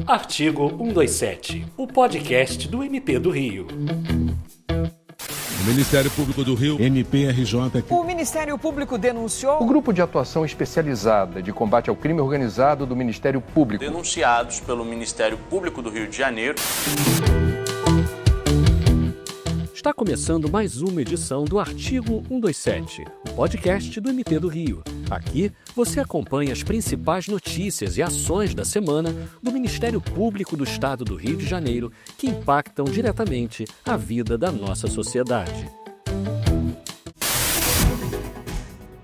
Artigo 127, o podcast do MP do Rio. O Ministério Público do Rio, MPRJ. O Ministério Público denunciou... O Grupo de Atuação Especializada de Combate ao Crime Organizado do Ministério Público. Denunciados pelo Ministério Público do Rio de Janeiro. Está começando mais uma edição do Artigo 127, o podcast do MP do Rio. Aqui você acompanha as principais notícias e ações da semana do Ministério Público do Estado do Rio de Janeiro que impactam diretamente a vida da nossa sociedade.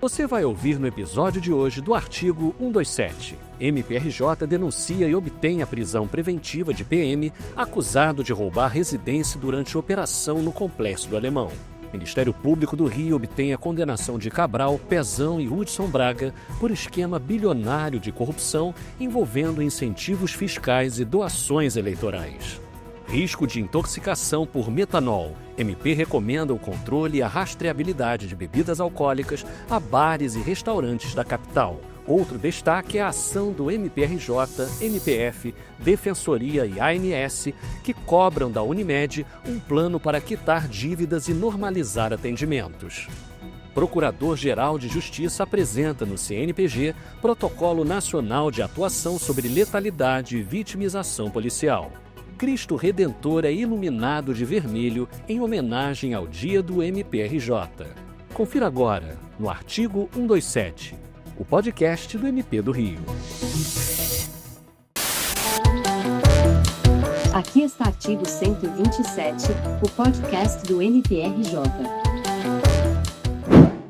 Você vai ouvir no episódio de hoje do Artigo 127. MPRJ denuncia e obtém a prisão preventiva de PM acusado de roubar residência durante operação no Complexo do Alemão. Ministério Público do Rio obtém a condenação de Cabral, Pezão e Hudson Braga por esquema bilionário de corrupção envolvendo incentivos fiscais e doações eleitorais. Risco de intoxicação por metanol. MP recomenda o controle e a rastreabilidade de bebidas alcoólicas a bares e restaurantes da capital. Outro destaque é a ação do MPRJ, MPF, Defensoria e ANS, que cobram da Unimed um plano para quitar dívidas e normalizar atendimentos. Procurador-Geral de Justiça apresenta no CNPG Protocolo Nacional de Atuação sobre Letalidade e Vitimização Policial. Cristo Redentor é iluminado de vermelho em homenagem ao dia do MPRJ. Confira agora, no Artigo 127, o podcast do MP do Rio. Aqui está Artigo 127, o podcast do MPRJ.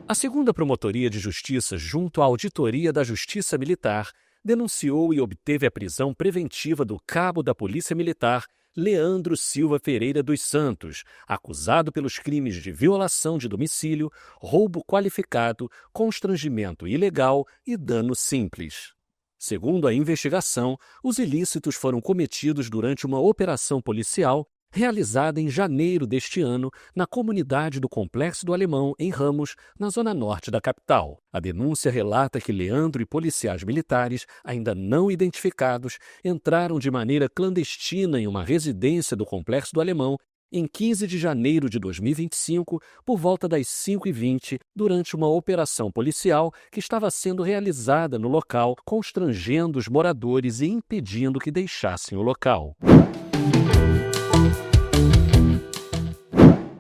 A segunda Promotoria de Justiça, junto à Auditoria da Justiça Militar, denunciou e obteve a prisão preventiva do cabo da Polícia Militar, Leandro Silva Pereira dos Santos, acusado pelos crimes de violação de domicílio, roubo qualificado, constrangimento ilegal e dano simples. Segundo a investigação, os ilícitos foram cometidos durante uma operação policial realizada em janeiro deste ano na comunidade do Complexo do Alemão, em Ramos, na zona norte da capital. A denúncia relata que Leandro e policiais militares, ainda não identificados, entraram de maneira clandestina em uma residência do Complexo do Alemão em 15 de janeiro de 2025, por volta das 5h20, durante uma operação policial que estava sendo realizada no local, constrangendo os moradores e impedindo que deixassem o local.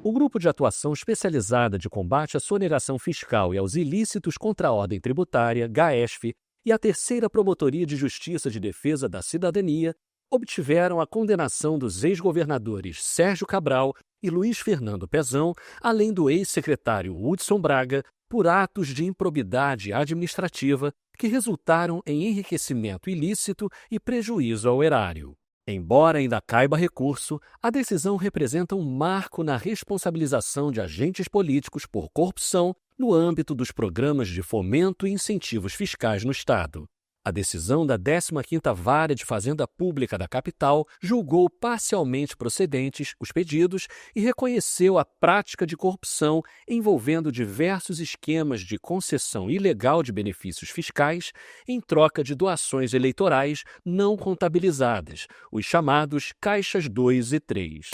O Grupo de Atuação Especializada de Combate à Sonegação Fiscal e aos Ilícitos contra a Ordem Tributária, GAESF, e a Terceira Promotoria de Justiça de Defesa da Cidadania obtiveram a condenação dos ex-governadores Sérgio Cabral e Luiz Fernando Pezão, além do ex-secretário Hudson Braga, por atos de improbidade administrativa que resultaram em enriquecimento ilícito e prejuízo ao erário. Embora ainda caiba recurso, a decisão representa um marco na responsabilização de agentes políticos por corrupção no âmbito dos programas de fomento e incentivos fiscais no Estado. A decisão da 15ª Vara de Fazenda Pública da capital julgou parcialmente procedentes os pedidos e reconheceu a prática de corrupção envolvendo diversos esquemas de concessão ilegal de benefícios fiscais em troca de doações eleitorais não contabilizadas, os chamados Caixas 2 e 3.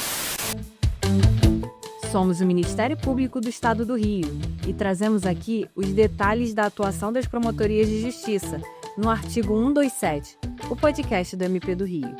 Somos o Ministério Público do Estado do Rio e trazemos aqui os detalhes da atuação das promotorias de justiça no Artigo 127, o podcast do MP do Rio.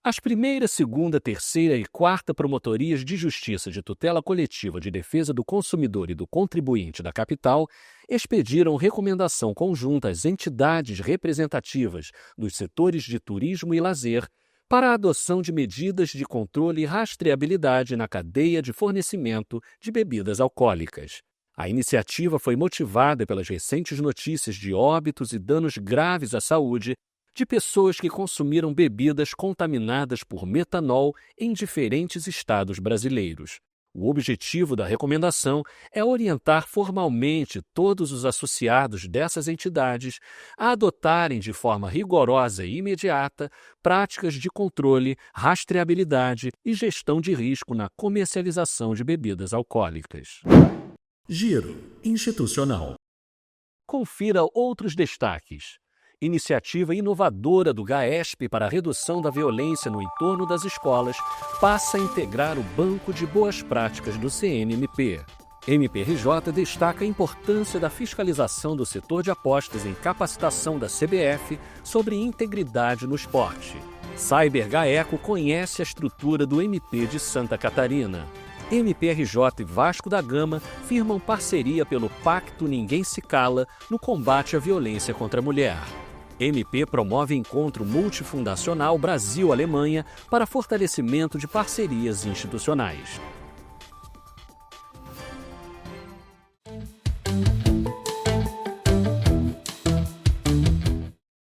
As primeira, segunda, terceira e quarta promotorias de justiça de tutela coletiva de defesa do consumidor e do contribuinte da capital expediram recomendação conjunta às entidades representativas dos setores de turismo e lazer para a adoção de medidas de controle e rastreabilidade na cadeia de fornecimento de bebidas alcoólicas. A iniciativa foi motivada pelas recentes notícias de óbitos e danos graves à saúde de pessoas que consumiram bebidas contaminadas por metanol em diferentes estados brasileiros. O objetivo da recomendação é orientar formalmente todos os associados dessas entidades a adotarem de forma rigorosa e imediata práticas de controle, rastreabilidade e gestão de risco na comercialização de bebidas alcoólicas. Giro institucional. Confira outros destaques. Iniciativa inovadora do GAESP para a redução da violência no entorno das escolas passa a integrar o Banco de Boas Práticas do CNMP. MPRJ destaca a importância da fiscalização do setor de apostas em capacitação da CBF sobre integridade no esporte. CyberGaeco conhece a estrutura do MP de Santa Catarina. MPRJ e Vasco da Gama firmam parceria pelo Pacto Ninguém Se Cala no combate à violência contra a mulher. MP promove encontro multifundacional Brasil-Alemanha para fortalecimento de parcerias institucionais.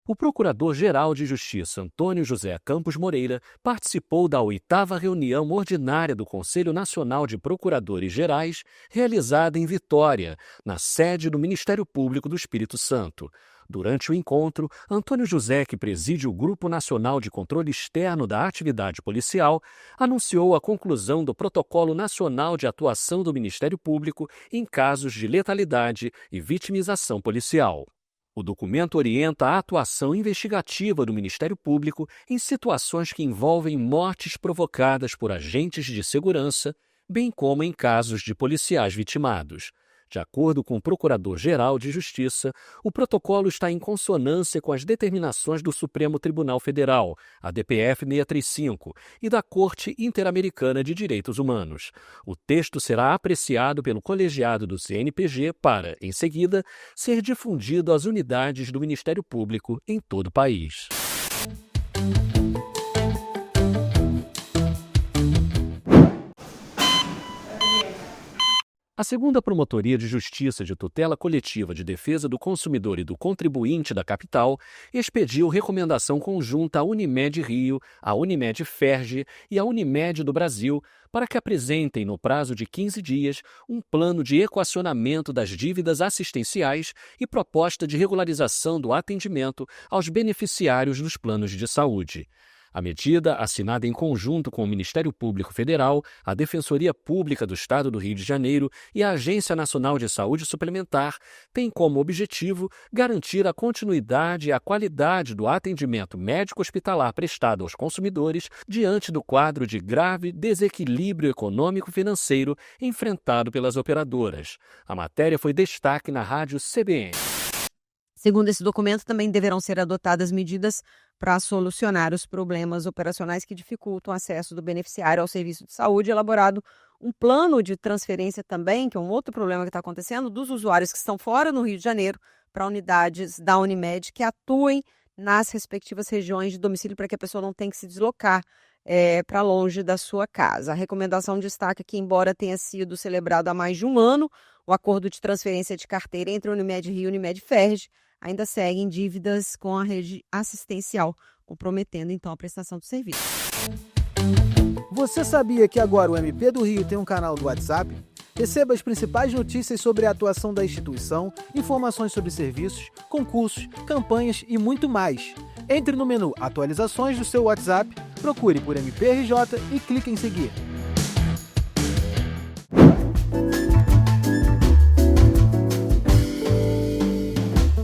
O Procurador-Geral de Justiça, Antônio José Campos Moreira, participou da 8ª reunião ordinária do Conselho Nacional de Procuradores Gerais, realizada em Vitória, na sede do Ministério Público do Espírito Santo. Durante o encontro, Antônio José, que preside o Grupo Nacional de Controle Externo da Atividade Policial, anunciou a conclusão do Protocolo Nacional de Atuação do Ministério Público em casos de letalidade e vitimização policial. O documento orienta a atuação investigativa do Ministério Público em situações que envolvem mortes provocadas por agentes de segurança, bem como em casos de policiais vitimados. De acordo com o Procurador-Geral de Justiça, o protocolo está em consonância com as determinações do Supremo Tribunal Federal, a DPF 635, e da Corte Interamericana de Direitos Humanos. O texto será apreciado pelo colegiado do CNPG para, em seguida, ser difundido às unidades do Ministério Público em todo o país. A segunda Promotoria de Justiça de Tutela Coletiva de Defesa do Consumidor e do Contribuinte da Capital expediu recomendação conjunta à Unimed Rio, à Unimed Ferge e à Unimed do Brasil para que apresentem, no prazo de 15 dias, um plano de equacionamento das dívidas assistenciais e proposta de regularização do atendimento aos beneficiários dos planos de saúde. A medida, assinada em conjunto com o Ministério Público Federal, a Defensoria Pública do Estado do Rio de Janeiro e a Agência Nacional de Saúde Suplementar, tem como objetivo garantir a continuidade e a qualidade do atendimento médico-hospitalar prestado aos consumidores diante do quadro de grave desequilíbrio econômico-financeiro enfrentado pelas operadoras. A matéria foi destaque na rádio CBN. Segundo esse documento, também deverão ser adotadas medidas para solucionar os problemas operacionais que dificultam o acesso do beneficiário ao serviço de saúde, elaborado um plano de transferência também, que é um outro problema que está acontecendo, dos usuários que estão fora no Rio de Janeiro para unidades da Unimed que atuem nas respectivas regiões de domicílio para que a pessoa não tenha que se deslocar para longe da sua casa. A recomendação destaca que, embora tenha sido celebrado há mais de um ano, o acordo de transferência de carteira entre a Unimed Rio e a Unimed Ferge ainda seguem dívidas com a rede assistencial, comprometendo então a prestação do serviço. Você sabia que agora o MP do Rio tem um canal do WhatsApp? Receba as principais notícias sobre a atuação da instituição, informações sobre serviços, concursos, campanhas e muito mais. Entre no menu Atualizações do seu WhatsApp, procure por MPRJ e clique em seguir.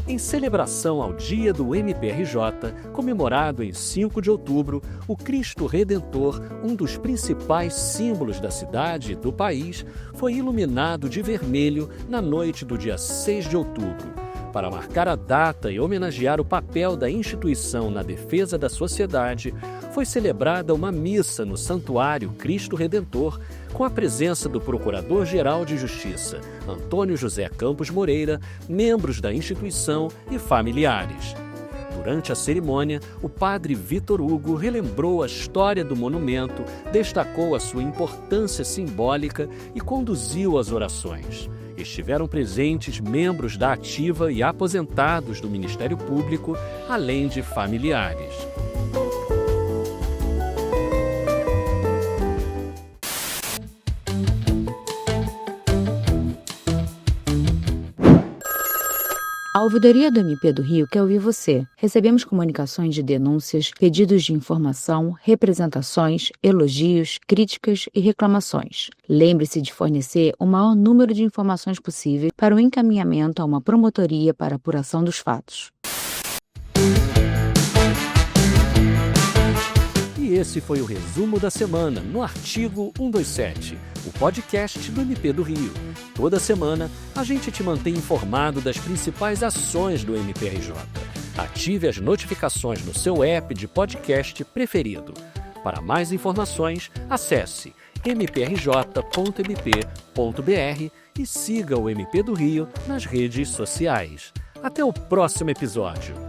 Em celebração ao Dia do MPRJ, comemorado em 5 de outubro, o Cristo Redentor, um dos principais símbolos da cidade e do país, foi iluminado de vermelho na noite do dia 6 de outubro. Para marcar a data e homenagear o papel da instituição na defesa da sociedade, foi celebrada uma missa no Santuário Cristo Redentor, com a presença do Procurador-Geral de Justiça, Antônio José Campos Moreira, membros da instituição e familiares. Durante a cerimônia, o padre Vitor Hugo relembrou a história do monumento, destacou a sua importância simbólica e conduziu as orações. Estiveram presentes membros da ativa e aposentados do Ministério Público, além de familiares. A Ouvidoria do MP do Rio quer ouvir você. Recebemos comunicações de denúncias, pedidos de informação, representações, elogios, críticas e reclamações. Lembre-se de fornecer o maior número de informações possível para o encaminhamento a uma promotoria para apuração dos fatos. E esse foi o resumo da semana no Artigo 127, o podcast do MP do Rio. Toda semana, a gente te mantém informado das principais ações do MPRJ. Ative as notificações no seu app de podcast preferido. Para mais informações, acesse mprj.mp.br e siga o MP do Rio nas redes sociais. Até o próximo episódio.